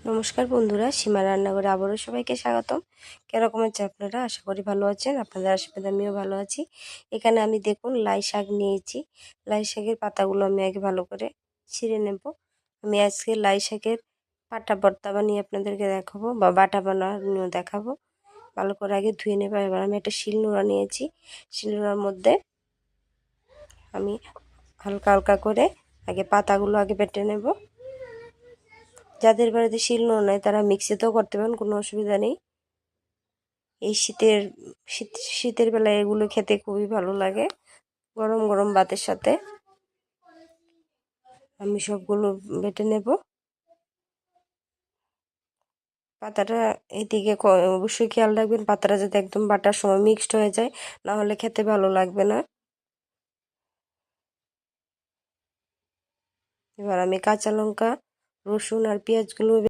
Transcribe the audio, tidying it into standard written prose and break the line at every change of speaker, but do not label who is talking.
নমস্কার বন্ধুরা, সীমা রান্নাঘরে আবারও সবাইকে স্বাগতম। কিরকম আছেন আপনারা? আশা করি ভালো আছেন। আপনাদের আশীর্বাদে আমিও ভালো আছি। এখানে আমি দেখুন লাই শাক নিয়েছি। লাই শাকের পাতাগুলো আমি আগে ভালো করে ছিঁড়ে নেব। আমি আজকে লাই শাকের পাটা ভর্তা বানিয়ে আপনাদেরকে দেখাবো বা বাটা বানানো দেখাবো। ভালো করে আগে ধুয়ে নেব। এবার আমি একটা শিলনোড়া নিয়েছি। শিলনোড়ার মধ্যে আমি হালকা হালকা করে আগে পাতাগুলো আগে বেটে নেব। যাদের বাড়িতে শিলনোড়া নাই তারা মিক্সিতেও করতে পারেন, কোনো অসুবিধা নেই। এই শীতের বেলায় এগুলো খেতে খুবই ভালো লাগে গরম গরম ভাতের সাথে। আমি সবগুলো বেটে নেব। পাতাটা এদিকে অবশ্যই খেয়াল রাখবেন, পাতাটা যাতে একদম বাটার সময় মিক্সড হয়ে যায়, না হলে খেতে ভালো লাগবে না। এবার আমি কাঁচা লঙ্কা, রসুন আর পেঁয়াজগুলো